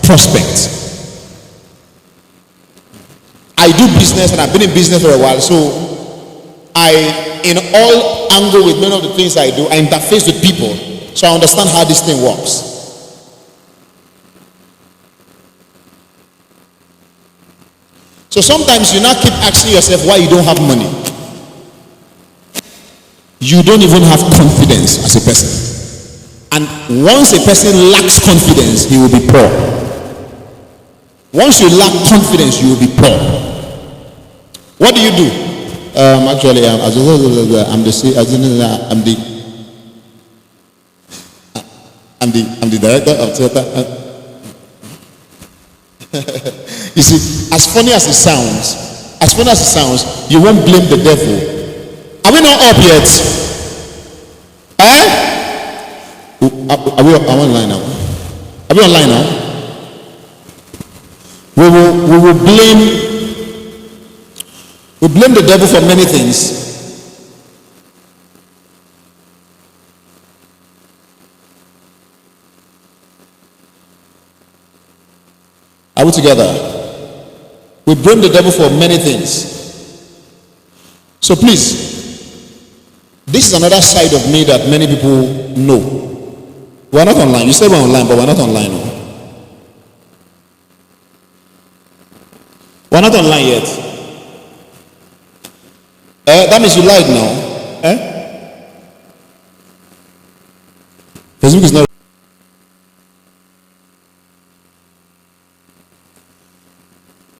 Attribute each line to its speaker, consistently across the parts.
Speaker 1: prospect. I do business and I've been in business for a while, so I, in all angle with many of the things I do, I interface with people, so I understand how this thing works. So sometimes you now keep asking yourself why you don't have money. You don't even have confidence as a person. And once a person lacks confidence, he will be poor. Once you lack confidence, you will be poor. What do you do? Actually, I'm the director of theater. You see, as funny as it sounds, you won't blame the devil. Are we not up yet? Are we online now? Are we online now? We will blame the devil for many things. Are we together? We blame the devil for many things. So please, this is another side of me that many people know. We're not online. You say we're online, but we're not online. No. We're not online yet. That means you lied now. Facebook is not.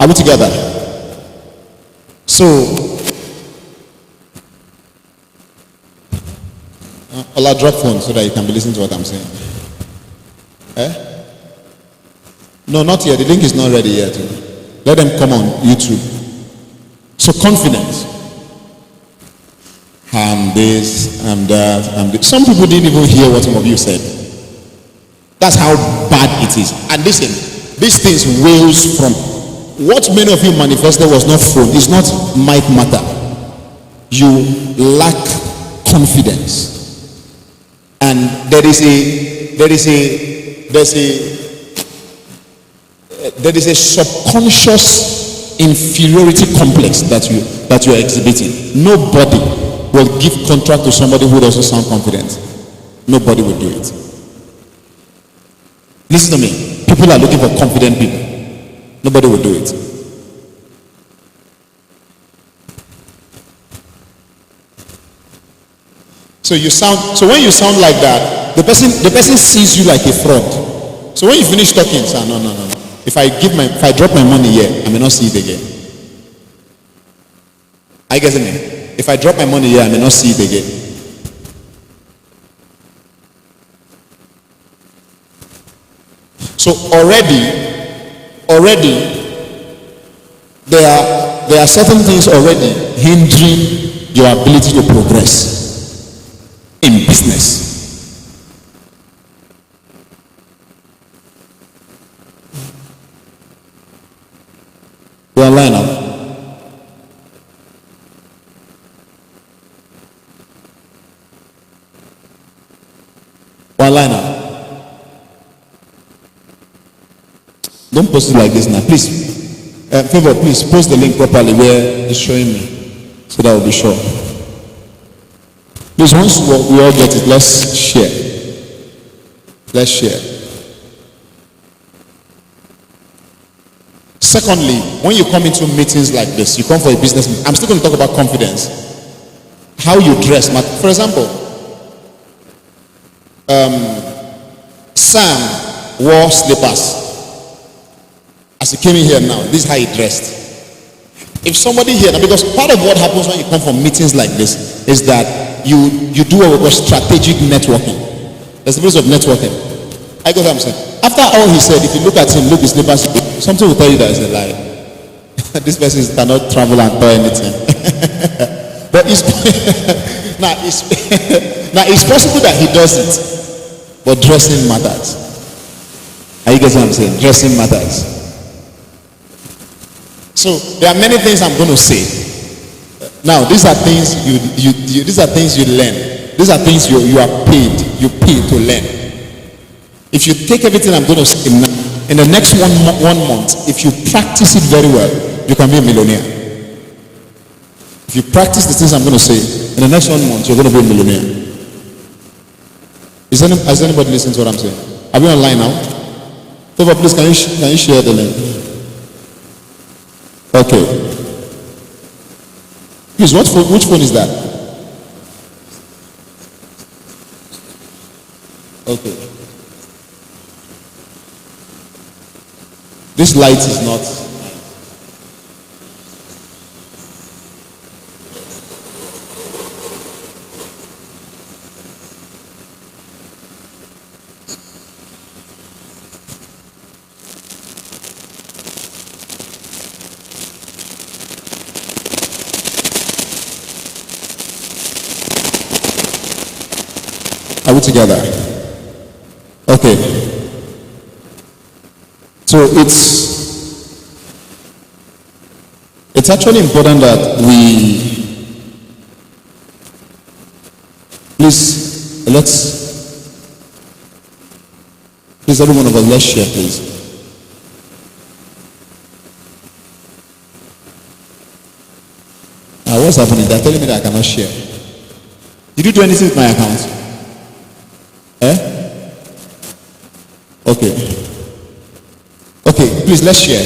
Speaker 1: Are we together? So, I'll drop phone so that you can be listening to what I'm saying. No, not yet. The link is not ready yet. Let them come on YouTube. So confidence. I'm this, I'm that, I'm this. Some people didn't even hear what some of you said. That's how bad it is. And listen, these things wails from what many of you manifested was not phone. It's not might matter. You lack confidence. And there is a subconscious inferiority complex that you are exhibiting. Nobody will give contract to somebody who doesn't sound confident. Nobody will do it. Listen to me. People are looking for confident people. Nobody will do it. So when you sound like that, the person sees you like a fraud. So when you finish talking, say, no. If I drop my money here, I may not see it again. I get it. If I drop my money here, I may not see it again. So already there are certain things already hindering your ability to progress in business. We're online now. We're online now. Don't post it like this now, please. Favor, please post the link properly where it's showing me, so that will be sure. Please, once we all get it, let's share. Let's share. Secondly, when you come into meetings like this, you come for a business meeting. I'm still going to talk about confidence. How you dress. For example, Sam wore slippers. As he came in here now, this is how he dressed. If somebody here, because part of what happens when you come for meetings like this is that you do what we call strategic networking. There's the place of networking. I got what I'm saying. After all he said, if you look at him, look his slippers, something will tell you that it's a lie. This person cannot travel and buy anything. But it's possible that he does it, but dressing matters. Are you getting what I'm saying? Dressing matters. So there are many things I'm going to say. Now these are things these are things you learn. These are things you are paid. You pay to learn. If you take everything I'm going to say now In the next 1 month, if you practice it very well, you can be a millionaire. If you practice the things I'm going to say, in the next 1 month, you're going to be a millionaire. Has anybody listened to what I'm saying? Are we online now? Favor, please, can you share the link? Okay. Please, which phone is that? Okay. This light is not. Are we together? Okay. So it's actually important that we please every one of us, let's share, please. Now what's happening? They're telling me that I cannot share. Did you do anything with my account? Okay, please, let's share.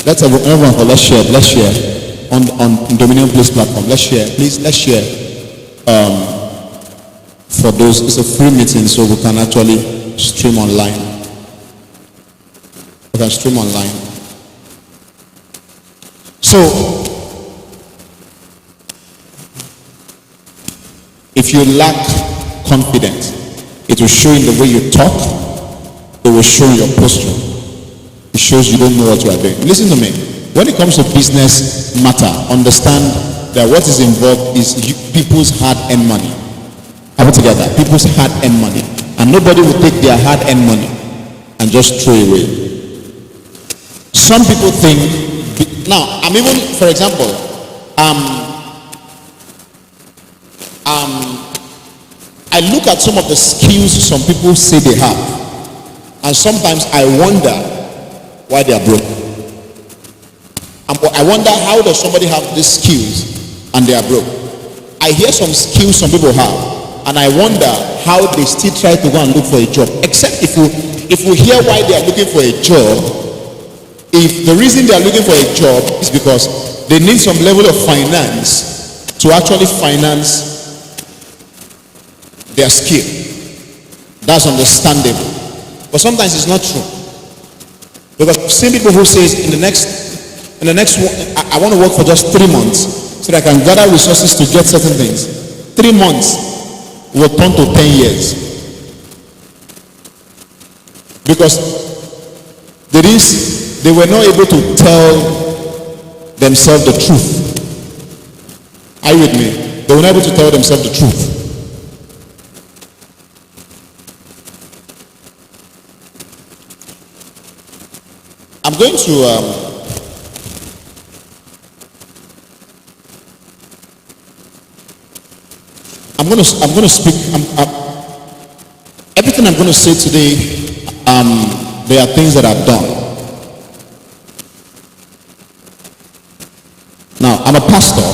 Speaker 1: Let's have everyone for let's share on Dominion Place platform. Let's share, please. Let's share. For those, it's a free meeting, so we can actually stream online. We can stream online. So, if you lack confidence, it will show in the way you talk. It will show your posture. It shows you don't know what you are doing. Listen to me. When it comes to business matter, understand that what is involved is people's hard-earned money. Are we together? People's hard-earned money. And nobody will take their hard-earned money and just throw it away. Some people think, now, I'm even, for example, I look at some of the skills some people say they have, and sometimes I wonder why they are broke. I wonder, how does somebody have these skills and they are broke? I hear some skills some people have, and I wonder how they still try to go and look for a job. Except if we hear why they are looking for a job, if the reason they are looking for a job is because they need some level of finance to actually finance their skill, that's understandable. But sometimes it's not true, because I've seen people who says in the next I want to work for just 3 months so that I can gather resources to get certain things. 3 months will turn to 10 years because they were not able to tell themselves the truth. Are you with me? They were not able to tell themselves the truth. I'm going to I'm going to speak. Everything I'm going to say today, there are things that I've done. Now, I'm a pastor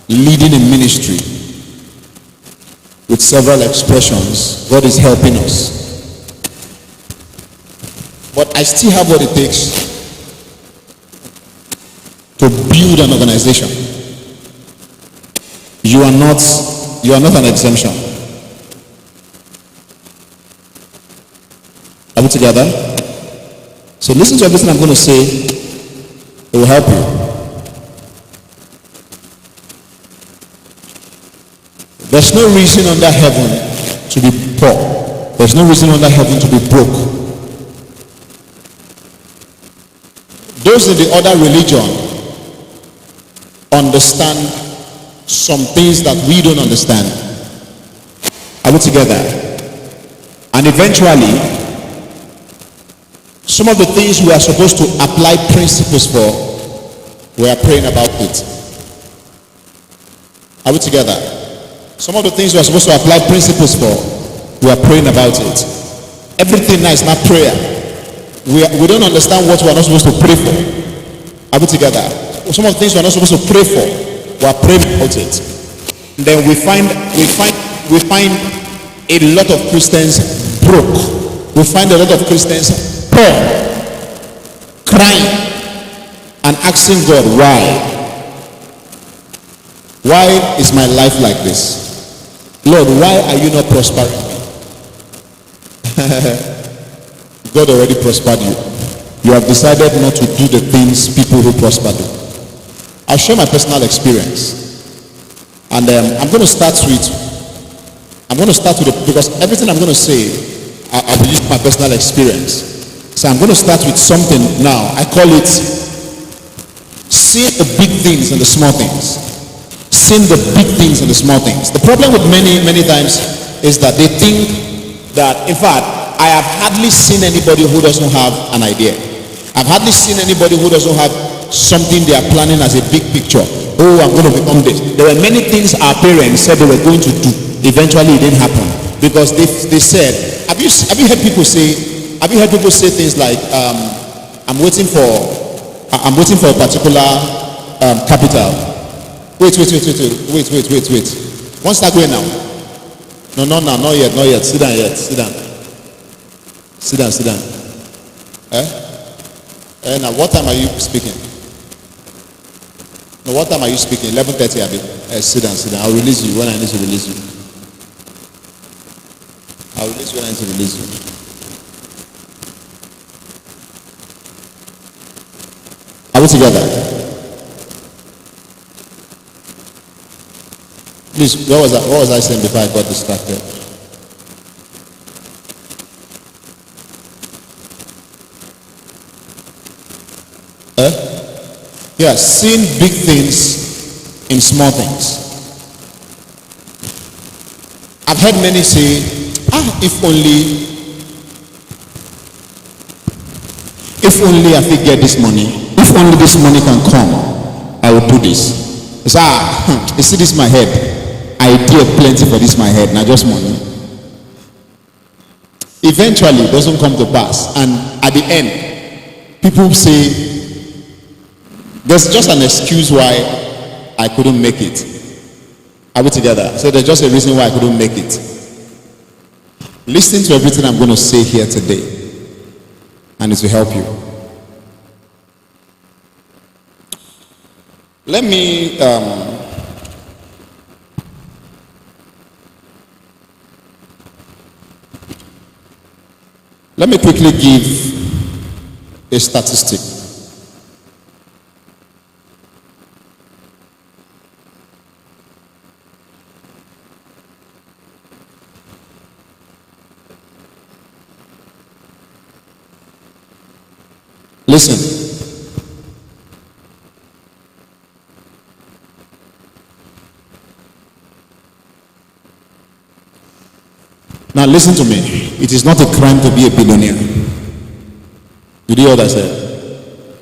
Speaker 1: leading a ministry with several expressions. God is helping us. But I still have what it takes to build an organization. You are not an exemption. Are we together? So listen to everything I'm going to say. It will help you. There's no reason under heaven to be poor. There's no reason under heaven to be broke. Those in the other religion understand some things that we don't understand. Are we together? And eventually, some of the things we are supposed to apply principles for, we are praying about it. Are we together? Some of the things we are supposed to apply principles for, we are praying about it. Everything now is not prayer. we don't understand what we're not supposed to pray for. Are we together? Some of the things we're not supposed to pray for, we're praying about it. And then we find a lot of Christians broke. We find a lot of Christians poor, crying, and asking God, why? Why is my life like this? Lord, why are you not prospering me? God already prospered you. You have decided not to do the things people who prosper do. I'll share my personal experience. And I'm going to start with because everything I'm going to say, I'll be using my personal experience. So I'm going to start with something now. I call it seeing the big things and the small things. Seeing the big things and the small things. The problem with many times is that they think that, in fact, I have hardly seen anybody who doesn't have an idea. I've hardly seen anybody who doesn't have something they are planning as a big picture. Oh, I'm going to become this. There were many things our parents said they were going to do. Eventually, it didn't happen because they said. Have you heard people say things like, I'm waiting for a particular capital. Wait. Won't start going now. No, not yet. Sit down. Now what time are you speaking? No, what time are you speaking? 11:30, Abi. Sit down. I'll release you when I need to release you. Are we together? Please, what was I saying before I got distracted? Yeah, seeing big things in small things. I've heard many say, if only I could get this money, if only this money can come, I will do this. It's you see this my head, idea plenty for this my head, not just money. Eventually it doesn't come to pass, and at the end, people say, there's just an excuse why I couldn't make it. Are we together? So there's just a reason why I couldn't make it. Listen to everything I'm going to say here today, and it will help you. Let me quickly give a statistic. Listen. Now listen to me. It is not a crime to be a billionaire. Did you hear what I said?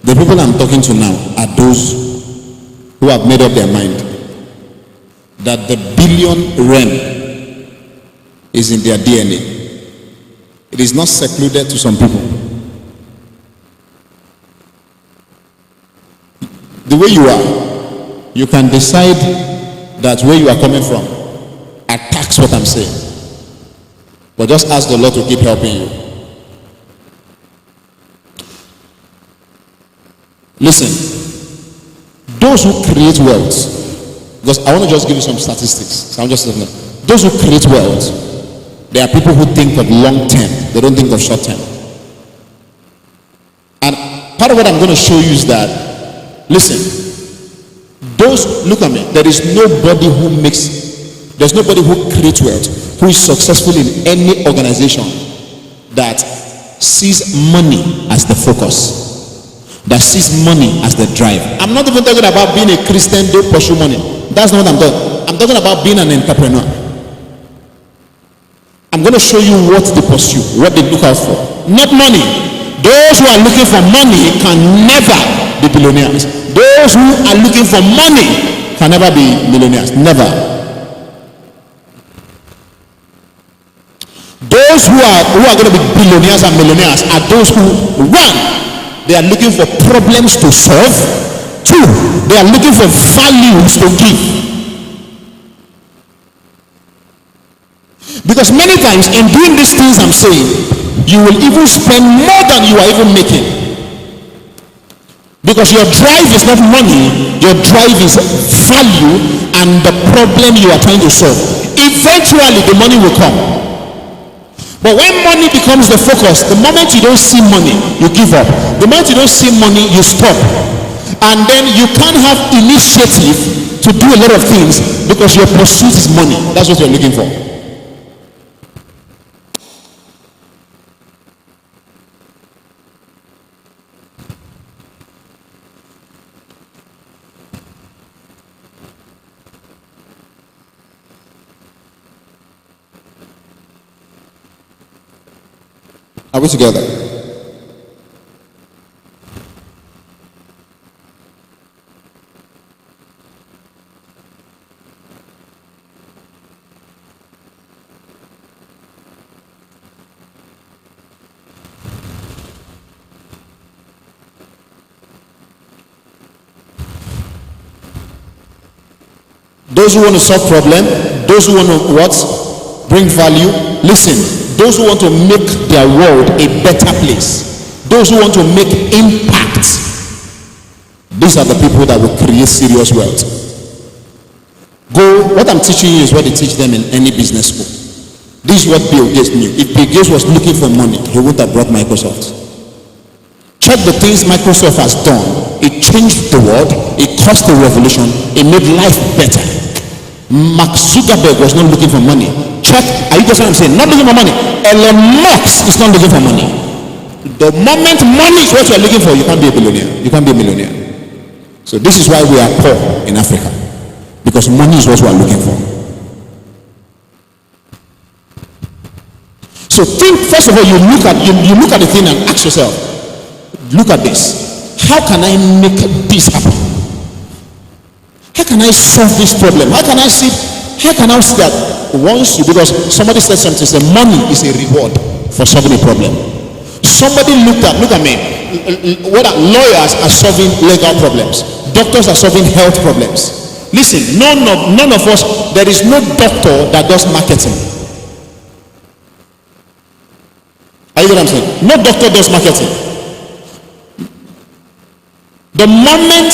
Speaker 1: The people I'm talking to now are those who have made up their mind that the billion realm is in their DNA. It is not secluded to some people. The way you are, you can decide that where you are coming from attacks what I'm saying. But just ask the Lord to keep helping you. Listen, those who create wealth, because I want to just give you some statistics. So I'm just saying, those who create wealth, there are people who think of long term, they don't think of short term. And part of what I'm going to show you is that, listen, look at me, there's nobody who creates wealth, who is successful in any organization that sees money as the focus, that sees money as the drive. I'm not even talking about being a Christian, don't pursue money. That's not what I'm talking. I'm talking about being an entrepreneur. I'm going to show you what they pursue, what they look out for. Not money. Those who are looking for money can never be billionaires. Those who are looking for money can never be millionaires. Never. Those who are going to be billionaires and millionaires are those who, one, they are looking for problems to solve. Two, they are looking for values to give. Because many times in doing these things I'm saying, you will even spend more than you are even making. Because your drive is not money, your drive is value and the problem you are trying to solve. Eventually the money will come. But when money becomes the focus, the moment you don't see money, you give up. The moment you don't see money, you stop. And then you can't have initiative to do a lot of things because your pursuit is money. That's what you're looking for. Are we together? Those who want to solve problem, those who want to what? Bring value. Listen. Those who want to make their world a better place, those who want to make impact, these are the people that will create serious wealth. What I'm teaching you is what they teach them in any business school. This is what Bill Gates knew. If Bill Gates was looking for money, he wouldn't have brought Microsoft. Check the things Microsoft has done. It changed the world, it caused a revolution, it made life better. Mark Zuckerberg was not looking for money. Check, are you guys what I'm saying? Not looking for money. Elon Musk is not looking for money. The moment money is what you're looking for, you can't be a billionaire. You can't be a millionaire. So this is why we are poor in Africa. Because money is what we are looking for. So think, first of all, you look at the thing and ask yourself, look at this. How can I make this happen? How can I solve this problem? How can I see that once you, because somebody said something, said money is a reward for solving a problem. Somebody look at me, lawyers are solving legal problems, doctors are solving health problems. Listen, none of us, there is no doctor that does marketing. Are you what I'm saying? No doctor does marketing. The moment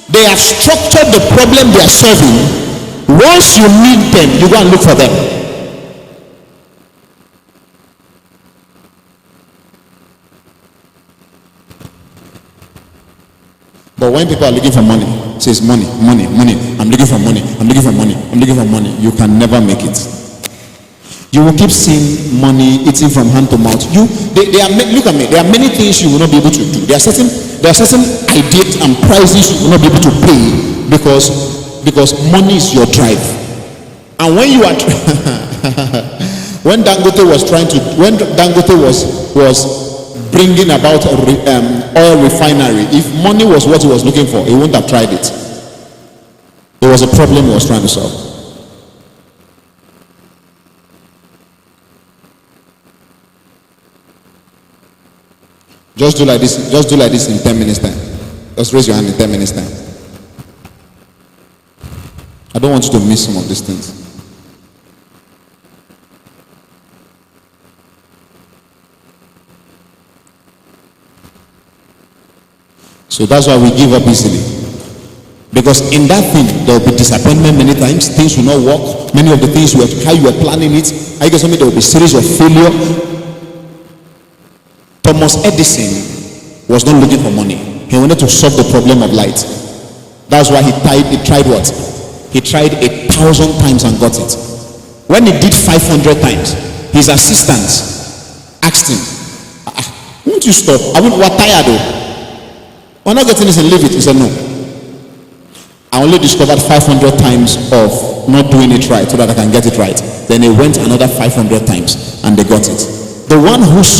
Speaker 1: they have structured the problem they are solving, once you need them, you go and look for them. But when people are looking for money, it says money, I'm looking for money, you can never make it. You will keep seeing money eating from hand to mouth. Look at me, there are many things you will not be able to do. There are certain ideas and prices you will not be able to pay because money is your drive. And when you are when Dangote was bringing about oil refinery, if money was what he was looking for, he wouldn't have tried it. There was a problem he was trying to solve. Just do like this in 10 minutes time. Just raise your hand in 10 minutes time. I don't want you to miss some of these things. So that's why we give up easily. Because in that thing, there will be disappointment many times. Things will not work. Many of the things how you are planning it, I guess there will be a series of failure. Thomas Edison was not looking for money. He wanted to solve the problem of light. That's why he tried what? He tried 1,000 times and got it. When he did 500 times, his assistant asked him, won't you stop? We're tired though. We're not getting this and leave it. He said, no. I only discovered 500 times of not doing it right so that I can get it right. Then he went another 500 times and they got it. The one who is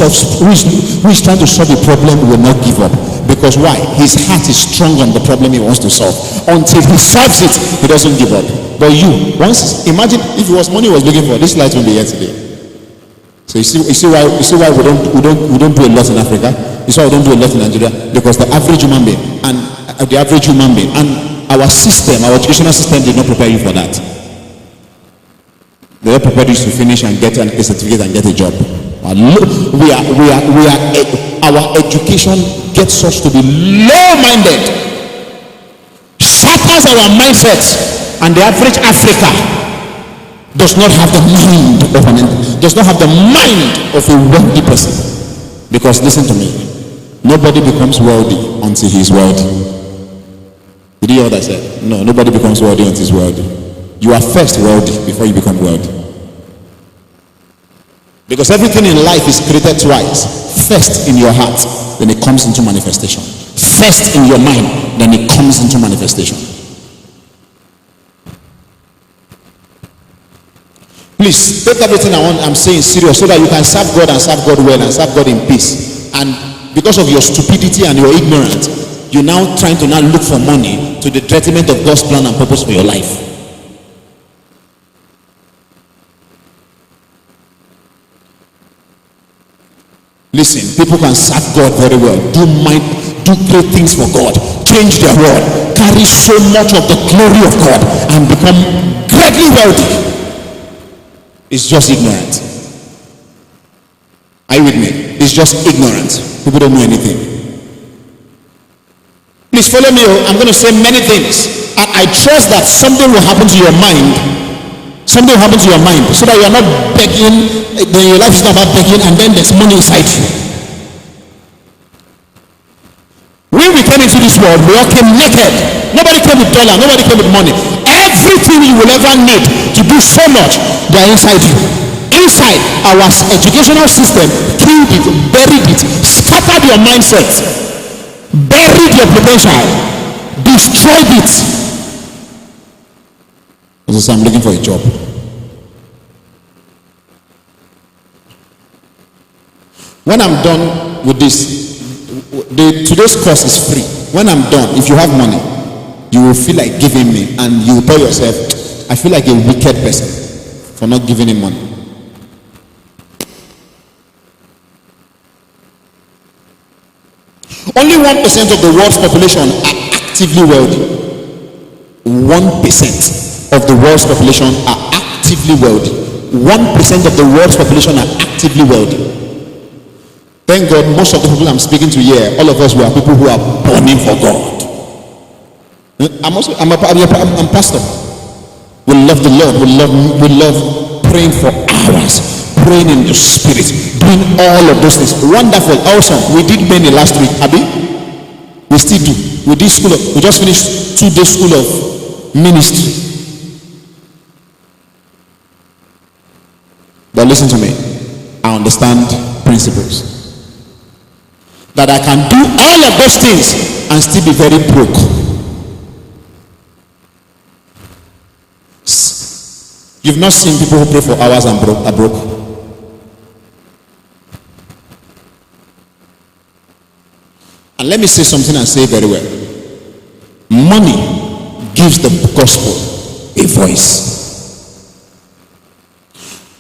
Speaker 1: trying to solve a problem will not give up. Because why? His heart is strong on the problem he wants to solve. Until he solves it, he doesn't give up. But you, imagine if it was money he was looking for, this light will be here today. So you see why we don't do a lot in Africa. You see why we don't do a lot in Nigeria, because the average human being and our system, our educational system did not prepare you for that. They don't prepare you to finish and get a certificate and get a job. Our education gets us to be low-minded, shatters our mindsets, and the average Africa does not have the mind of a wealthy person. Because listen to me, nobody becomes wealthy until he is wealthy. Did you hear what I said? No, nobody becomes wealthy until he's wealthy. You are first wealthy before you become wealthy. Because everything in life is created twice. First in your heart, then it comes into manifestation. First in your mind, then it comes into manifestation. Please take everything I'm saying serious, so that you can serve God and serve God well and serve God in peace. And because of your stupidity and your ignorance, you're now trying to look for money to the detriment of God's plan and purpose for your life. Listen, people can serve God very well, do great things for God, change their world, carry so much of the glory of God, and become greatly wealthy. It's just ignorant. Are you with me? It's just ignorant. People don't know anything. Please follow me. I'm going to say many things, and I trust that something will happen to your mind. Something will happen to your mind, so that you are not begging. Then your life is not about begging, and then there's money inside you. When we came into this world, we all came naked. Nobody came with dollar, nobody came with money. Everything you will ever need to do so much, they are inside you. Inside, our educational system killed it, buried it, scattered your mindset, buried your potential, destroyed it. So I'm looking for a job. When I'm done with this, today's course is free. When I'm done, if you have money, you will feel like giving me, and you will tell yourself, I feel like a wicked person for not giving him money. Only 1% of the world's population are actively wealthy. 1% of the world's population are actively wealthy. 1% of the world's population are actively wealthy. Thank God, most of the people I'm speaking to here, all of us, we are people who are burning for God. I'm pastor. We love the Lord. We love praying for hours, praying in the spirit, doing all of those things. Wonderful, awesome. We did many last week, Abby. We still do. We just finished 2 days school of ministry. But listen to me. I understand principles. That I can do all of those things and still be very broke. You've not seen people who pray for hours and are broke. And let me say something and say it very well. Money gives the gospel a voice.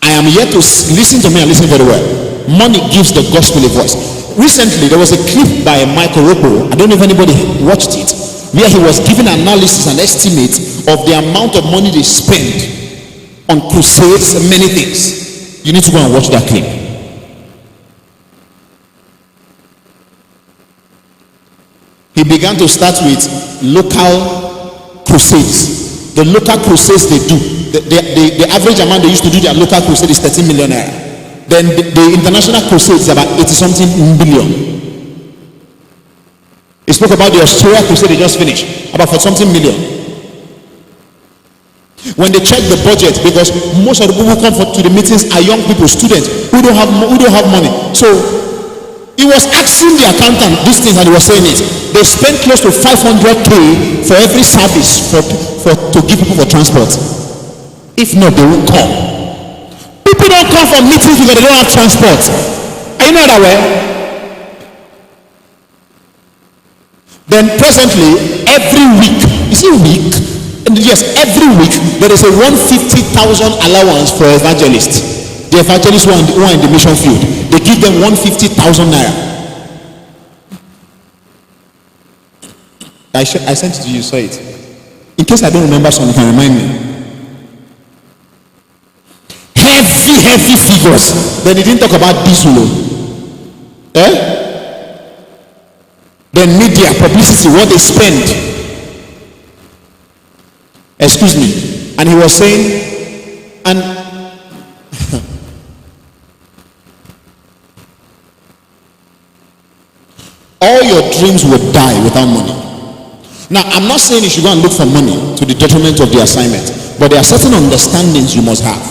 Speaker 1: I am here to listen to me and listen very well. Money gives the gospel a voice. Recently, there was a clip by Michael Robo, I don't know if anybody watched it, where he was giving analysis and estimate of the amount of money they spend on crusades and many things. You need to go and watch that clip. He began to start with local crusades. The local crusades they do, the average amount they used to do their local crusade is 13 million naira. Then the international crusade is about 80 something billion. He spoke about the Australia crusade they just finished, about 40 something million. When they check the budget, because most of the people who come to the meetings are young people, students who don't have money. So he was asking the accountant these things, and he was saying it. They spend close to 500k for every service to give people for transport. If not, they won't come. People don't come for meetings because they don't have transport. Are you not aware? Then presently, every week, is it week? Yes, every week there is a 150,000 allowance for evangelists. The evangelists who are in the mission field, they give them 150,000 naira. I sent it to you, saw it. In case I don't remember something, you can remind me. Heavy figures. Then he didn't talk about diesel. Then media, publicity, what they spend. Excuse me. And he was saying, and all your dreams will die without money. Now, I'm not saying you should go and look for money to the detriment of the assignment, but there are certain understandings you must have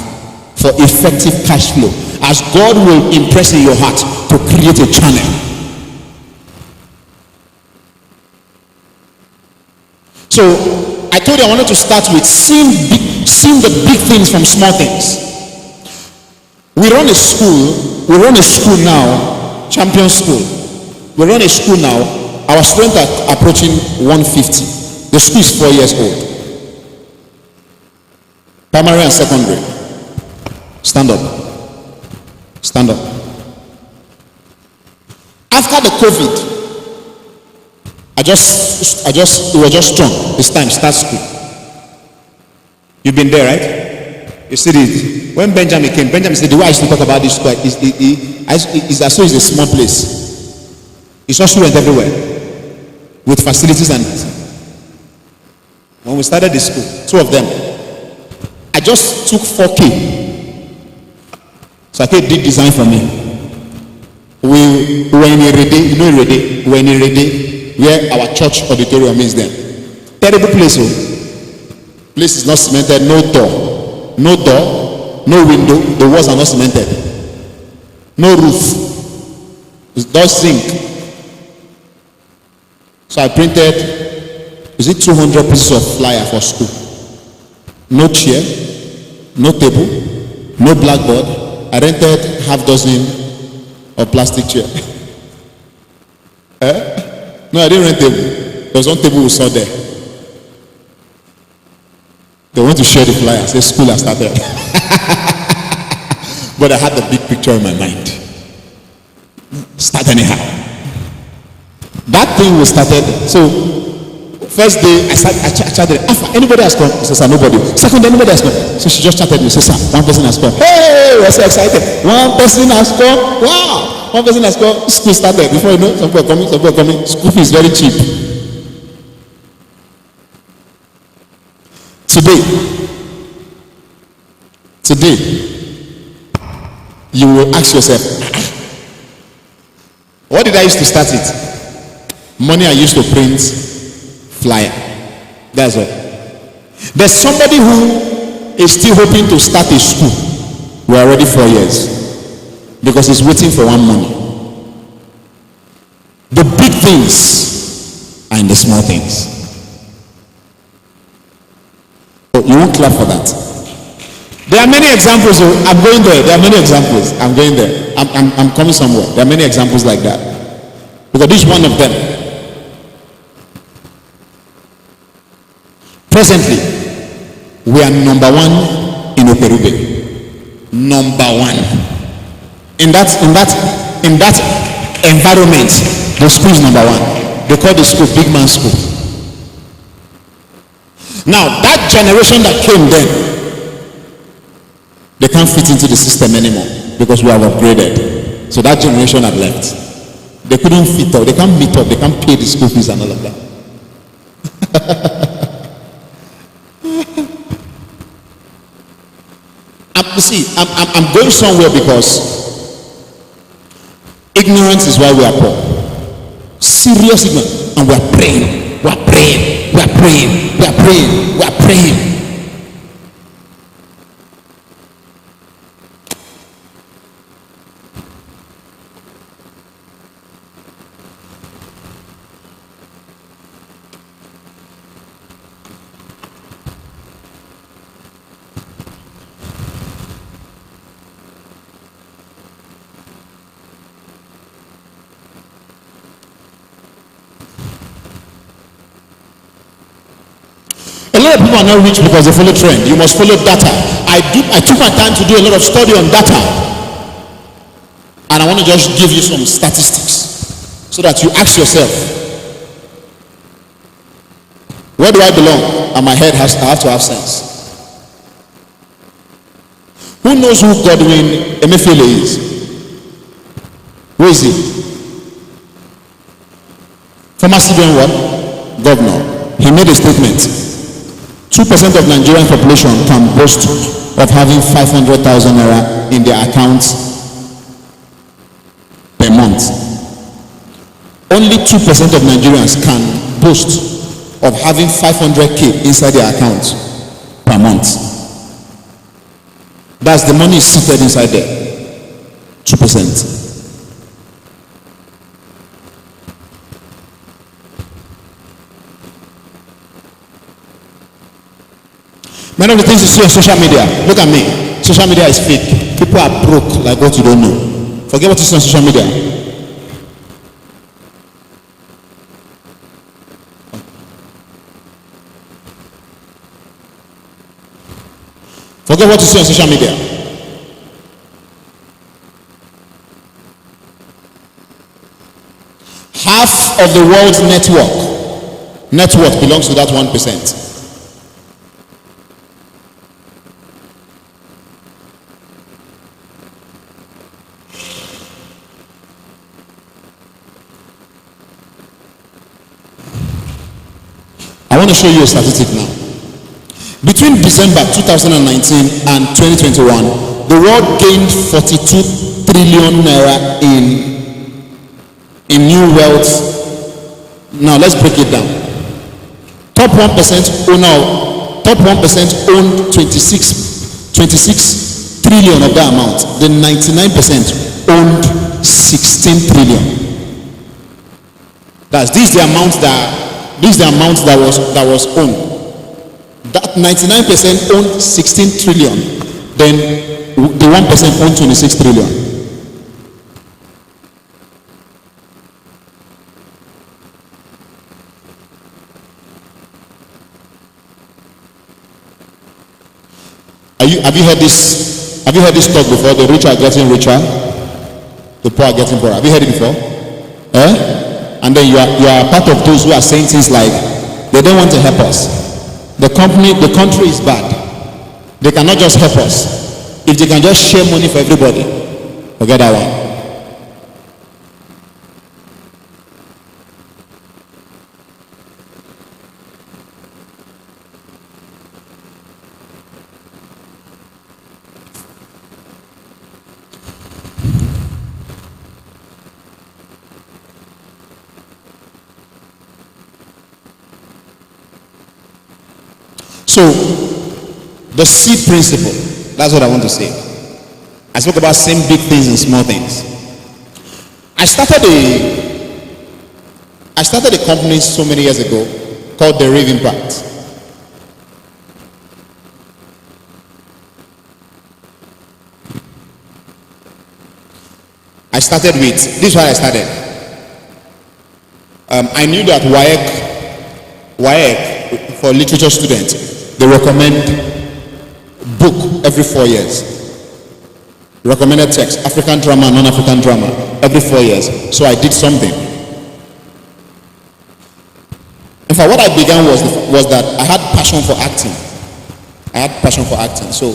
Speaker 1: for effective cash flow, as God will impress in your heart to create a channel. So I told you I wanted to start with seeing the big things from small things. We run a school now, champion school. We run a school now. Our students are approaching 150. The school is 4 years old. Primary and secondary. Stand up. Stand up. After the COVID, we were just strong. It's time, start school. You've been there, right? You see it. When Benjamin came, Benjamin said, the way I used to talk about this school is as though it's a small place. It's not students everywhere, with facilities. And when we started the school, two of them, I just took 4K. So I did design for me. We were in Irede, you know Irede? We were in Irede, where our church auditorium is there. Terrible place. Place is not cemented, no door, no window. The walls are not cemented, no roof. It does sink. So I printed, is it 200 pieces of flyer for school? No chair, no table, no blackboard. I rented half dozen of plastic chair. No, I didn't rent table. There was one table we saw there. They want to share the flyer. Say school has started. But I had the big picture in my mind. Start anyhow. That thing we started. So first day I chatted. Anybody has come? I said, sir, nobody. Second day, anybody has come? So she just chatted me. She said, sir, one person has come. Hey, we're so excited. One person has come. Wow. One person has come. School started. Before you know, some people are coming. School fee is very cheap. Today, you will ask yourself, what did I use to start it? Money I used to print flyer. That's all. There's somebody who is still hoping to start a school. We're already 4 years because he's waiting for one money. The big things are in the small things. So you won't clap for that. There are many examples. I'm going there. There are many examples. I'm going there. I'm coming somewhere. There are many examples like that. Because this is one of them. Presently, we are number one in Operube. Number one. In that environment, the school is number one. They call the school Big Man School. Now, that generation that came then, they can't fit into the system anymore because we have upgraded. So that generation had left. They couldn't fit up. They can't meet up. They can't pay the school fees and all of that. I'm going somewhere because ignorance is why we are poor. Serious ignorance. And we are praying. We are praying. We are praying. We are praying. We are praying. A lot of people are not rich because they follow trend. You must follow data. I took my time to do a lot of study on data, and I want to just give you some statistics so that you ask yourself, where do I belong? And my head I have to have sense. Who knows who Godwin Emefiele is? Who is he? Former CBN what? Governor. He made a statement. 2% of Nigerian population can boast of having 500,000 naira in their accounts per month. Only 2% of Nigerians can boast of having 500k inside their accounts per month. That's the money is seated inside there. 2%. Many of the things you see on social media, look at me. Social media is fake. People are broke like what you don't know. Forget what you see on social media. Forget what you see on social media. Half of the world's net worth belongs to that 1%. I want to show you a statistic now. Between December 2019 and 2021, the world gained 42 trillion naira in new wealth. Now let's break it down. Top 1% owned 26 trillion of that amount. The 99% owned 16 trillion. This is the amount that was owned. That 99% owned 16 trillion. Then the 1% owned 26 trillion. Have you heard this talk before? The rich are getting richer, the poor are getting poorer. Have you heard it before? And then you are part of those who are saying things like, they don't want to help us. The country is bad. They cannot just help us. If they can just share money for everybody, forget that one. So, the seed principle, that's what I want to say. I spoke about saying big things and small things. I started a company so many years ago called The Real Impact. This is why I started. I knew that WAEC for literature students, they recommend book every 4 years. Recommended text, African drama, non-African drama, every 4 years. So I did something. In fact, what I began was that I had passion for acting. So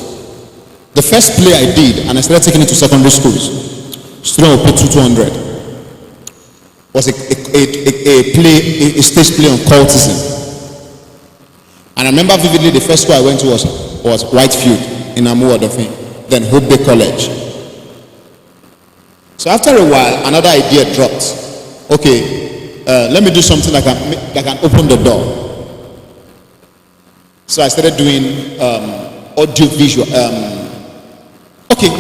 Speaker 1: the first play I did, and I started taking it to secondary schools, students would pay 200, was a stage play on cultism. And I remember vividly the first school I went to was Whitefield in Amuwadofin, then Hope Bay College. So after a while, another idea dropped. Okay, let me do something that can open the door. So I started doing audio visual.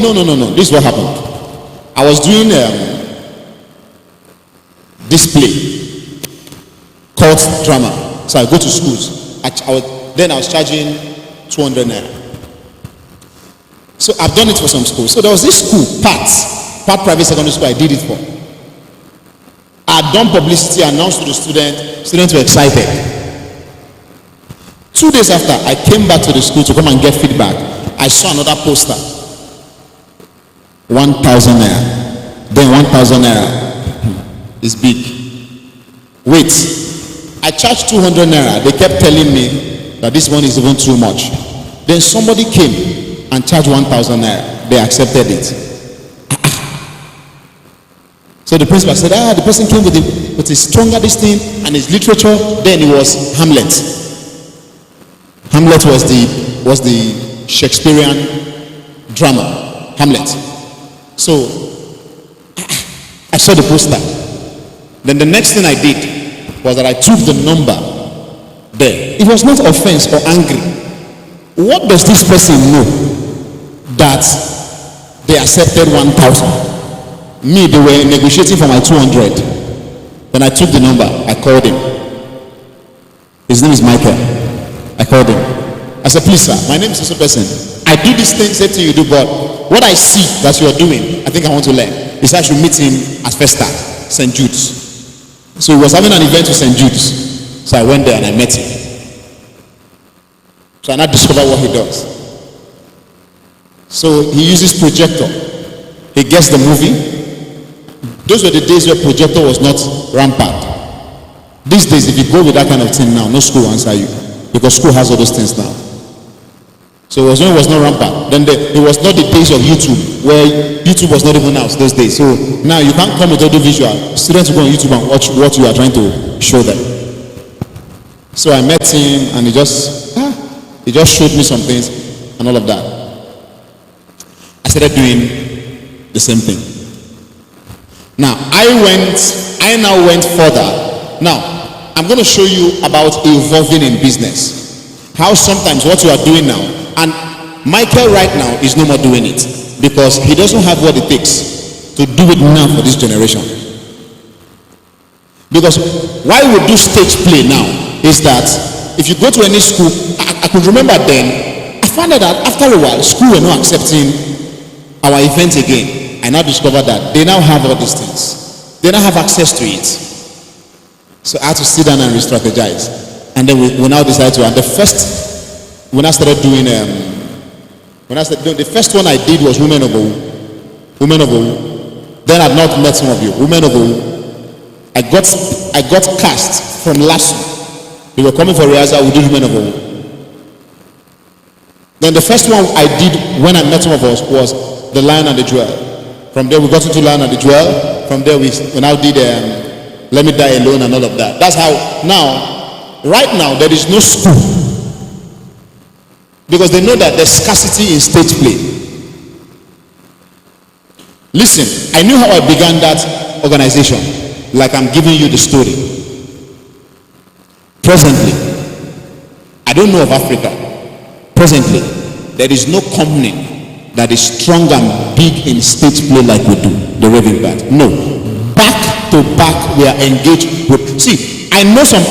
Speaker 1: No. This is what happened. I was doing this play called drama. So I go to schools. I was charging 200 naira. So I've done it for some schools. So there was this school, Part Private Secondary School, I did it for. I had done publicity, announced to the students were excited. 2 days after, I came back to the school to come and get feedback. I saw another poster. 1,000 naira. Then 1,000 naira is big. Wait, I charged 200 naira. They kept telling me that this one is even too much. Then somebody came and charged 1,000 naira. They accepted it. So the principal said, the person came with a stronger this thing and his literature. Then it was Hamlet. Hamlet was the Shakespearean drama. Hamlet. So I saw the poster. Then the next thing I did was that I took the number there. It was not offense or angry. What does this person know that they accepted 1,000? Me, they were negotiating for my 200. Then I took the number. I called him. His name is Michael. I called him. I said, please sir, my name is this person. I do this thing, same thing you do, but what I see that you are doing, I think I want to learn. He said I should meet him at First Start, St. Jude's. So he was having an event to St. Jude's. So I went there and I met him. So I now discovered what he does. So he uses projector. He gets the movie. Those were the days where projector was not rampant. These days, if you go with that kind of thing now, no school will answer you, because school has all those things now. So it was not rampant. Then it was not the days of YouTube, where YouTube was not even out those days. So now you can't come with audio visual. Students will go on YouTube and watch what you are trying to show them. So I met him and he just showed me some things and all of that. I started doing the same thing. Now I now went further. Now I'm going to show you about evolving in business. How sometimes what you are doing now, and Michael right now is no more doing it because he doesn't have what it takes to do it now for this generation. Because why we do stage play now is that if you go to any school, I could remember then, I found out that after a while, school were not accepting our event again. I now discovered that they now have all these things. They now have access to it. So I had to sit down and re-strategize. And then we now decided to, and the first, when I started doing, the first one I did was Women of Owu. Women of Owu. Then I've not met some of you. Women of Owu. I got cast from LASU. They were coming for rehearsal, we did Women of Owu. Then the first one I did when I met some of us was The Lion and the Jewel. From there we got into Lion and the Jewel. From there we now did Let Me Die Alone and all of that. That's how now, right now there is no school. Because they know that there's scarcity in stage play. Listen, I knew how I began that organization. Like I'm giving you the story. Presently, I don't know of Africa. Presently, there is no company that is strong and big in stage play like we do, the Raving Band. No. Back to back, we are engaged with. See, I know some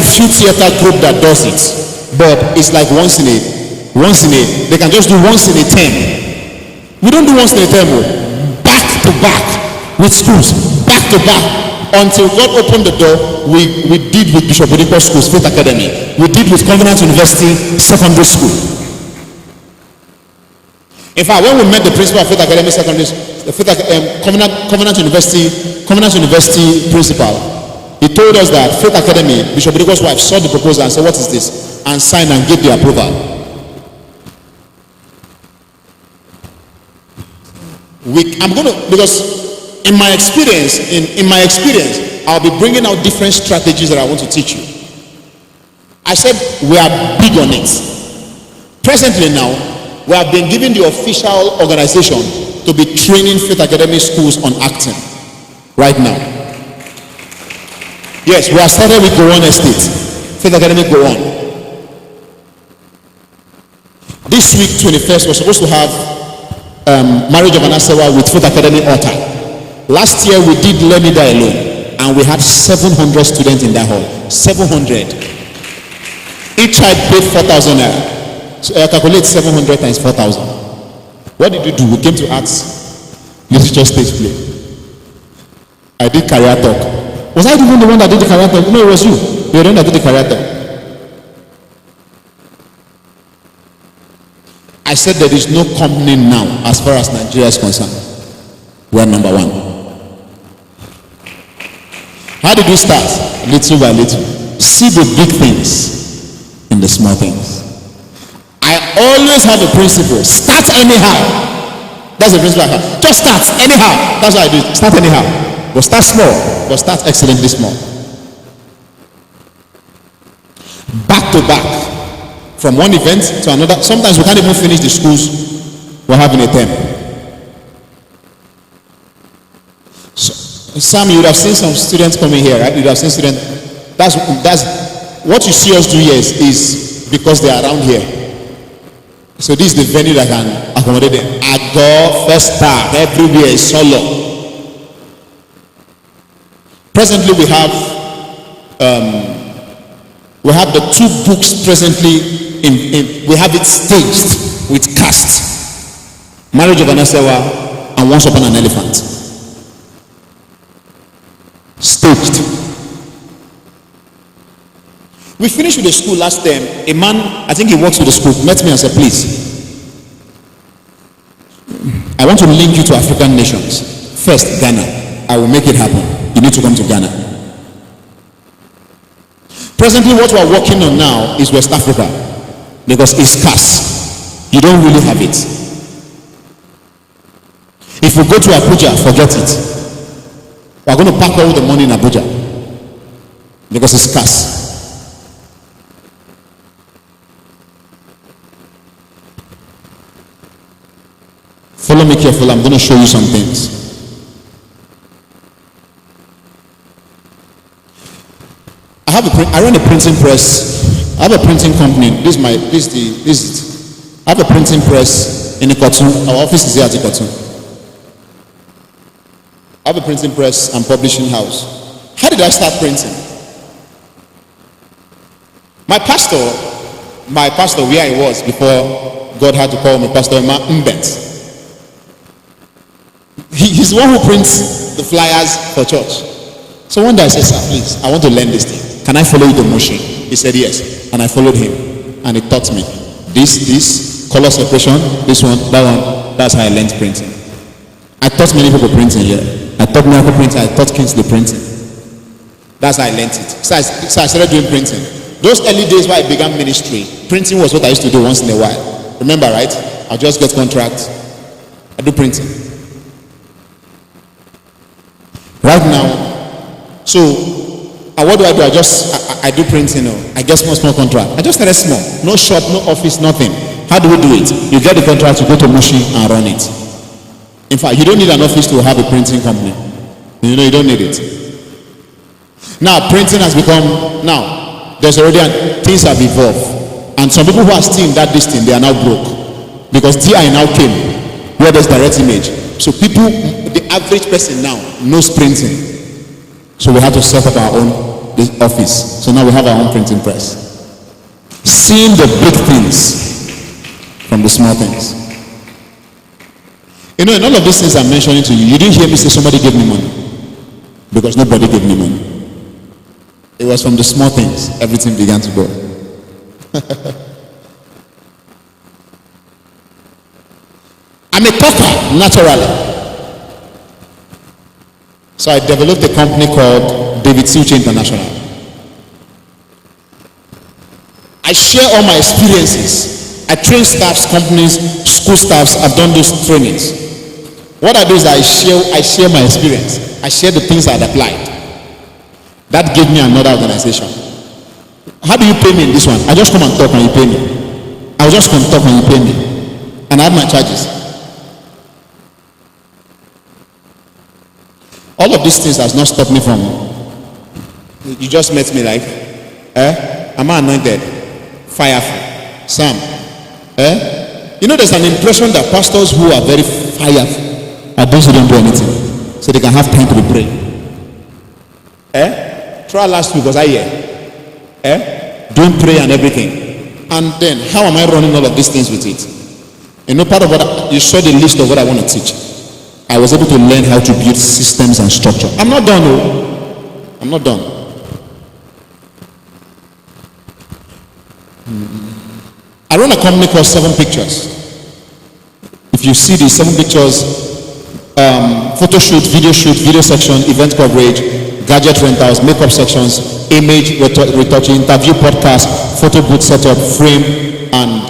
Speaker 1: few theater group that does it, but it's like once in a, they can just do once in a term. We don't do once in a term. Back to back with schools, back to back, until God opened the door. We did with Bishop Oedipo Schools, Faith Academy. We did with Covenant University Secondary School. In fact, when we met the principal of Faith Academy Secondary, Covenant University principal, he told us that Faith Academy, Bishop Oedipo's wife, saw the proposal and said, "What is this?" and signed and gave the approval. I'm going to, because in my experience, I'll be bringing out different strategies that I want to teach you. I said we are big on it. Presently now, we have been given the official organization to be training Faith Academy schools on acting right now. Yes, we have started with Gowon Estate, Faith Academy Gowon. This week, 21st, we're supposed to have Marriage of Anasewa with Faith Academy Altar. Last year we did Let Me Die Alone, and we had 700 students in that hall. 700. Each child paid 4,000 naira. So I calculate 700 times 4,000. What did you do? We came to arts, literature, stage play. I did career talk. Was I even the one that did the career talk? No, it was you. You were the one that did the career talk. said there is no company now as far as Nigeria is concerned. We are number one. How did we start? Little by little. See the big things in the small things. I always have a principle. Start anyhow. That's the principle I have. Just start anyhow. That's what I do. Start anyhow. But start small. But start excellently small. Back to back. From one event to another. Sometimes we can't even finish the schools we're having a term. So, Sam, you would have seen some students coming here, right? You would have seen students. That's what you see us do here is because they are around here. So this is the venue that can accommodate them. Agor, First Star, everywhere is solo. Presently we have the two books presently we have it staged with cast. Marriage of an Asewa and Once Upon an Elephant. Staged. We finished with the school last term. A man, I think he works with the school, met me and said, please, I want to link you to African nations. First, Ghana. I will make it happen. You need to come to Ghana. Presently, what we are working on now is West Africa because it's scarce. You don't really have it. If we go to Abuja, forget it. We are going to pack all the money in Abuja because it's scarce. Follow me carefully. I'm going to show you some things. I run a printing press. I have a printing company. I have a printing press in Ikotun. Our office is here at Ikotun. I have a printing press and publishing house. How did I start printing? My pastor where I was before God had to call me, Pastor Emma Mbet. He's the one who prints the flyers for church. So one day I said, sir, please, I want to learn this thing. Can I follow you to motion? He said yes. And I followed him. And he taught me. This, color separation, this one, that one. That's how I learned printing. I taught many people printing here. I taught Miracle printing. I taught Kingsley printing. That's how I learned it. So I started doing printing. Those early days where I began ministry, printing was what I used to do once in a while. Remember, right? I'll just get contracts. I do printing. Right now, so what do? I do printing. I get small contract. I just started small. No shop, no office, nothing. How do we do it? You get the contract, you go to Mushi and run it. In fact, you don't need an office to have a printing company. You don't need it. Now, printing has become, things have evolved. And some people who are still in that distance, they are now broke. Because TI now came, where there's direct image. So people, the average person now knows printing. So we have to set up our own office. So now we have our own printing press. Seeing the big things from the small things. In all of these things I'm mentioning to you, you didn't hear me say somebody gave me money. Because nobody gave me money. It was from the small things everything began to go. I'm a talker, naturally. So I developed a company called Uche International. I share all my experiences. I train staffs, companies, school staffs. I've done those trainings. What I do is I share my experience. I share the things I'd applied. That gave me another organization. How do you pay me in this one? I just come and talk and you pay me. I'll just come talk and you pay me. And I have my charges. All of these things has not stopped me from. You just met me like, am I anointed? Fireful. Sam. There's an impression that pastors who are very fireful are those who don't do anything. So they can have time to be praying. Try last week, was I here? Doing prayer and everything. And then, how am I running all of these things with it? Part of what you saw the list of what I want to teach. I was able to learn how to build systems and structure. I'm not done, I'm not done. I run a company called 7 Pictures. If you see the 7 pictures, photo shoot, video section, event coverage, gadget rentals, makeup sections, image retouching, interview podcast, photo booth setup, frame, and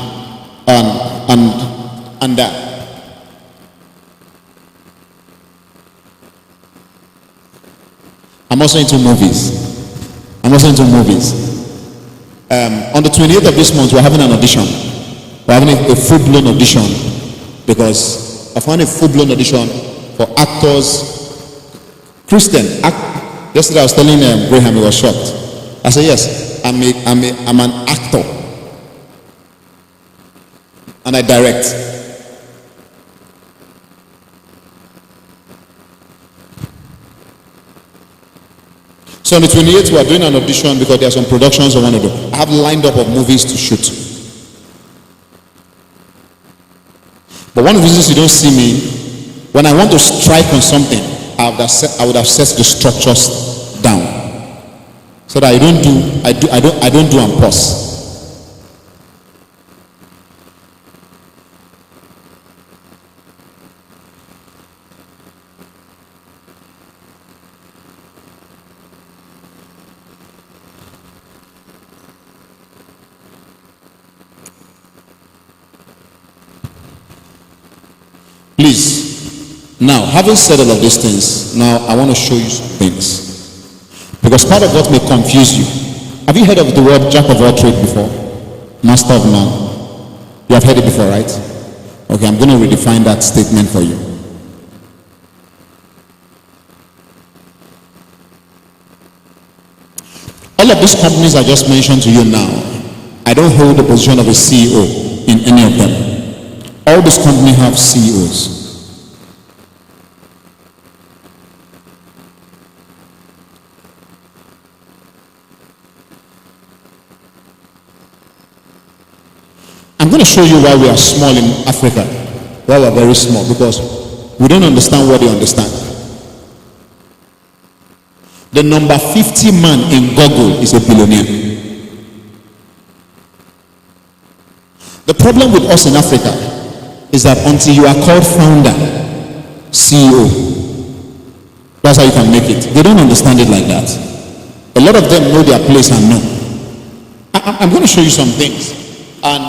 Speaker 1: that. I'm also into movies. On the 28th of this month, we're having an audition. We're having a full-blown audition, because I found a full-blown audition for actors. Christian, yesterday I was telling Graham, he was shocked. I said, yes, I'm an actor, and I direct. So on the 28th, we are doing an audition because there are some productions I want to do. I have lined up of movies to shoot. But one of the reasons you don't see me, when I want to strike on something, I would have set the structures down, so that I don't do and pause. Please, now, having said all of these things, now I want to show you some things. Because part of what may confuse you, have you heard of the word jack of all trades before? Master of none. You have heard it before, right? Okay, I'm going to redefine that statement for you. All of these companies I just mentioned to you now, I don't hold the position of a CEO in any of them. All these companies have CEOs. I'm going to show you why we are small in Africa, why we are very small, because we don't understand what they understand. The number 50 man in Google is a billionaire. The problem with us in Africa is that until you are called founder, CEO, that's how you can make it. They don't understand it like that. A lot of them know their place and know. I'm going to show you some things, and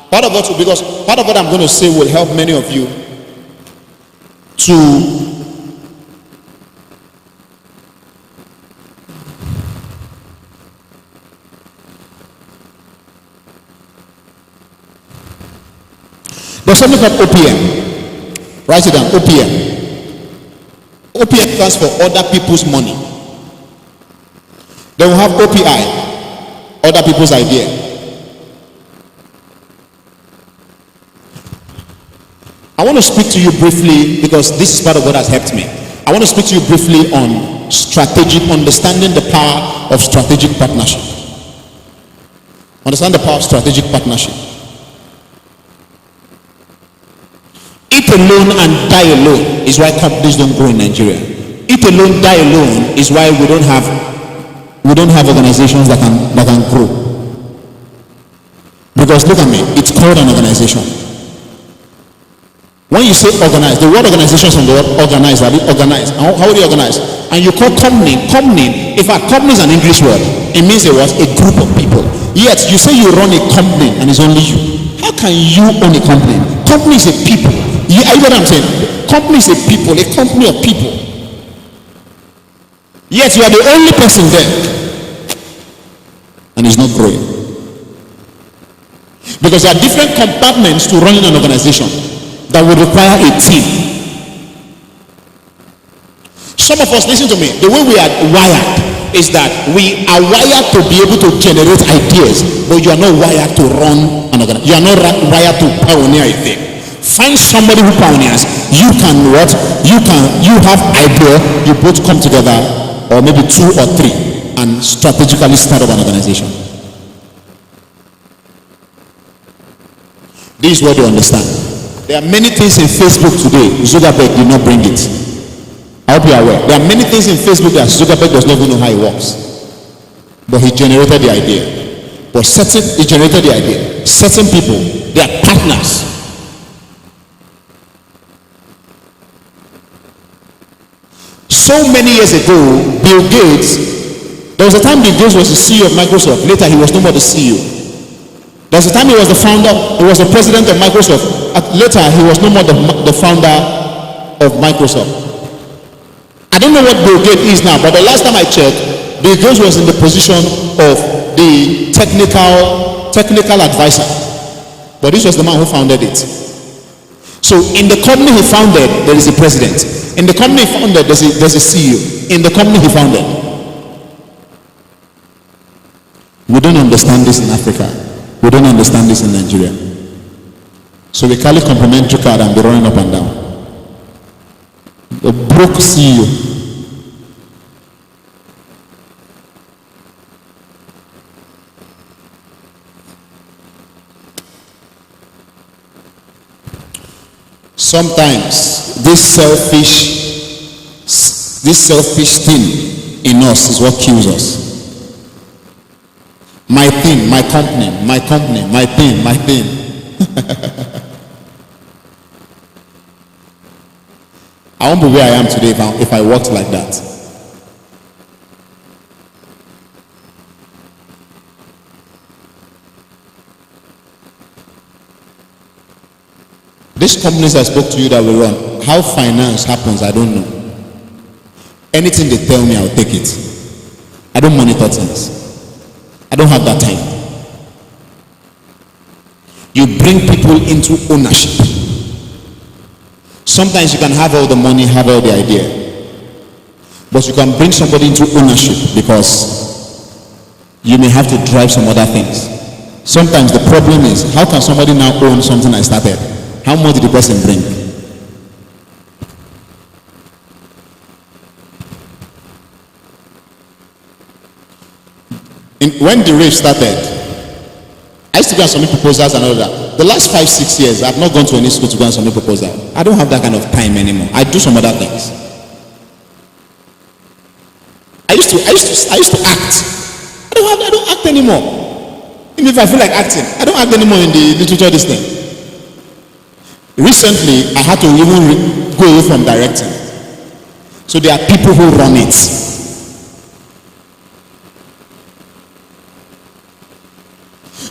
Speaker 1: part of what I'm going to say will help many of you to there's something called OPM. Write it down. OPM. OPM stands for other people's money. Then we have OPI, other people's idea. I want to speak to you briefly, because this is part of what has helped me. I want to speak to you briefly on understanding the power of strategic partnership. Understand the power of strategic partnership. Eat alone and die alone is why companies don't grow in Nigeria. Eat alone, die alone is why we don't have organizations that can grow. Because look at me, it's called an organization. When you say organize, the word organization is from the word organize. Organize. How do you organize? And you call company. In fact, company is an English word. It means it was a group of people. Yet you say you run a company and it's only you. How can you own a company? Company is a people. You know what I'm saying? Company is a people, a company of people. Yet you are the only person there, and it's not growing. Because there are different compartments to running an organization that would require a team. Some of us, listen to me, the way we are wired is that we are wired to be able to generate ideas, but you are not wired to run an organization. You are not wired to pioneer a thing. Find somebody who pioneers. You can what? You have idea, you both come together, or maybe 2 or 3, and strategically start up an organization. This is what you understand. There are many things in Facebook today, Zuckerberg did not bring it. I hope you are aware. There are many things in Facebook that Zuckerberg does not even know how it works. But he generated the idea. He generated the idea. Certain people, they are partners. So many years ago, Bill Gates, there was a time Bill Gates was the CEO of Microsoft. Later, he was no more the CEO. There was a time he was the founder, he was the president of Microsoft. Later, he was no more the founder of Microsoft. I don't know what Bill Gates is now, but the last time I checked, Bill Gates was in the position of the technical advisor. But this was the man who founded it. So in the company he founded, there is a president. In the company he founded, there's a CEO. In the company he founded. We don't understand this in Africa. We don't understand this in Nigeria. So we call it complimentary card and be running up and down. The broke CEO. Sometimes this selfish thing in us is what kills us. My thing, my company, my thing. I won't be where I am today if I worked like that. These companies I spoke to you that will run, how finance happens, I don't know. Anything they tell me, I'll take it. I don't monitor things. I don't have that time. You bring people into ownership. Sometimes you can have all the money, have all the idea, but you can bring somebody into ownership because you may have to drive some other things. Sometimes the problem is, how can somebody now own something I started? How much did the person bring? When the rave started, I used to go and submit proposals and all that. The last 5-6 years, I've not gone to any school to go and submit proposal. I don't have that kind of time anymore. I do some other things. I used to act. I don't act anymore. Even if I feel like acting, I don't act anymore in the literature this thing. Recently, I had to even go away from directing. So there are people who run it.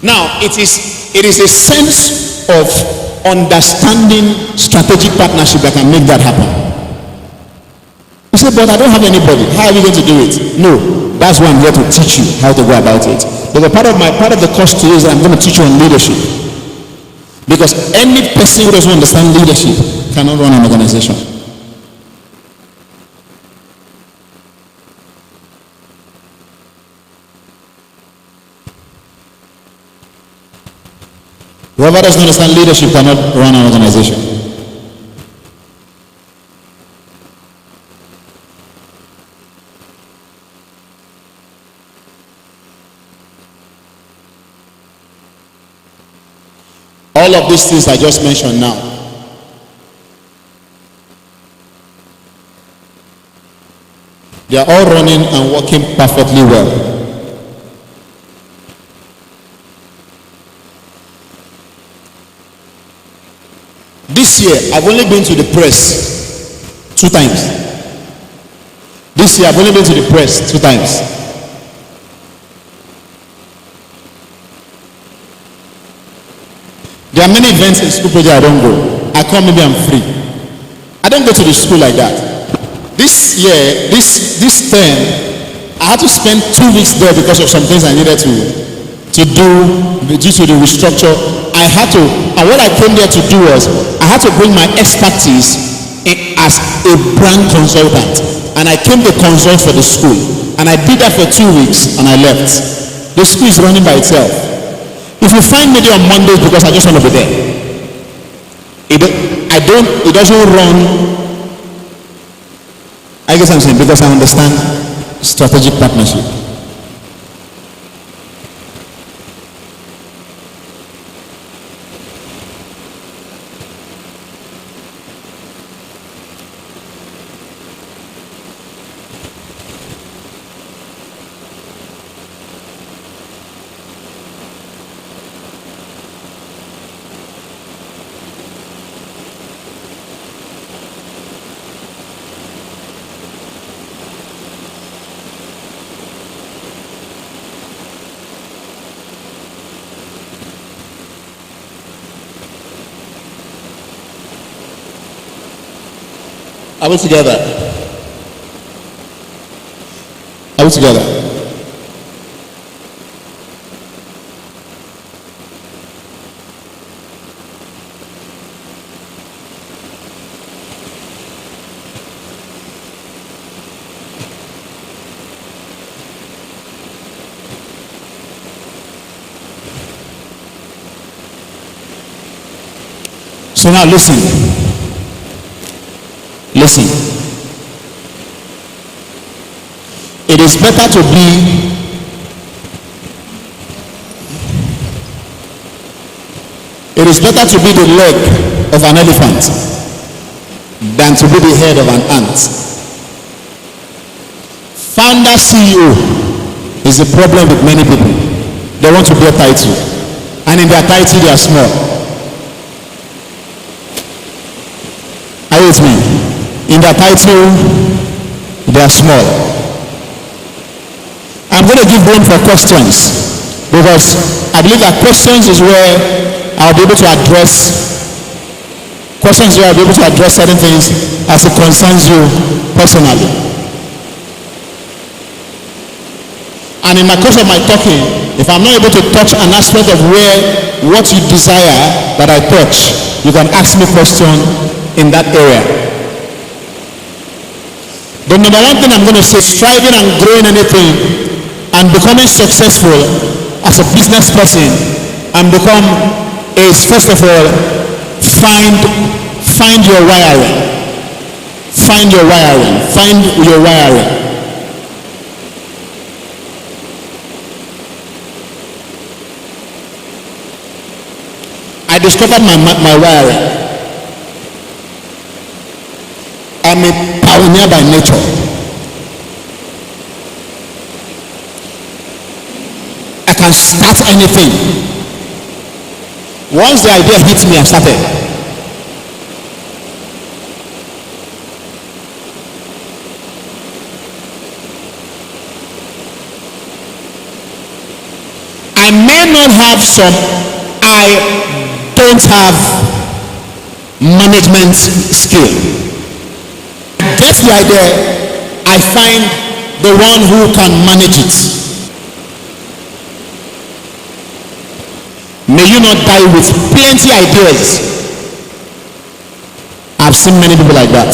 Speaker 1: Now, it is a sense of understanding strategic partnership that can make that happen. You say, but I don't have anybody. How are we going to do it? No, that's why I'm here to teach you how to go about it. But part of the course today is that I'm going to teach you on leadership. Because any person who doesn't understand leadership cannot run an organization. Whoever doesn't understand leadership cannot run an organization. All of these things I just mentioned now, they are all running and working perfectly well. This year, I've only been to the press 2 times. This year, I've only been to the press 2 times. There are many events in school project I don't go. I come, maybe I'm free. I don't go to the school like that. This year, this term, I had to spend 2 weeks there because of some things I needed to do due to the restructure. And what I came there to do was, I had to bring my expertise as a brand consultant. And I came to consult for the school. And I did that for 2 weeks and I left. The school is running by itself. If you find me there on Mondays because I just want to be there, it doesn't run. I guess I'm saying because I understand strategic partnership. Are we together? Are we together? So now listen. Listen. It is better to be the leg of an elephant than to be the head of an ant. Founder CEO is the problem with many people. They want to be a title, and in their title they are small. Are you with me? In their title, they are small. I'm going to give room for questions, because I believe that questions is where I'll be able to address certain things as it concerns you personally. And in my course of my talking, if I'm not able to touch an aspect of what you desire that I touch, you can ask me question in that area. The number one thing I'm going to say, striving and growing anything and becoming successful as a business person and become is, first of all, find your wiring. Find your wiring. I discovered my wiring. I'm a pioneer by nature. I can start anything. Once the idea hits me, I've started. I may not have I don't have management skill. Get the idea, I find the one who can manage it. May you not die with plenty ideas. I've seen many people like that.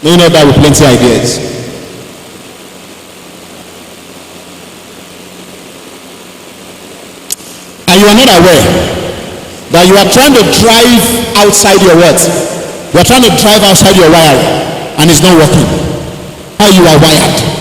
Speaker 1: May you not die with plenty ideas. And you are not aware that you are trying to drive outside your words. You are trying to drive outside your wiring, and it's not working. How you are wired.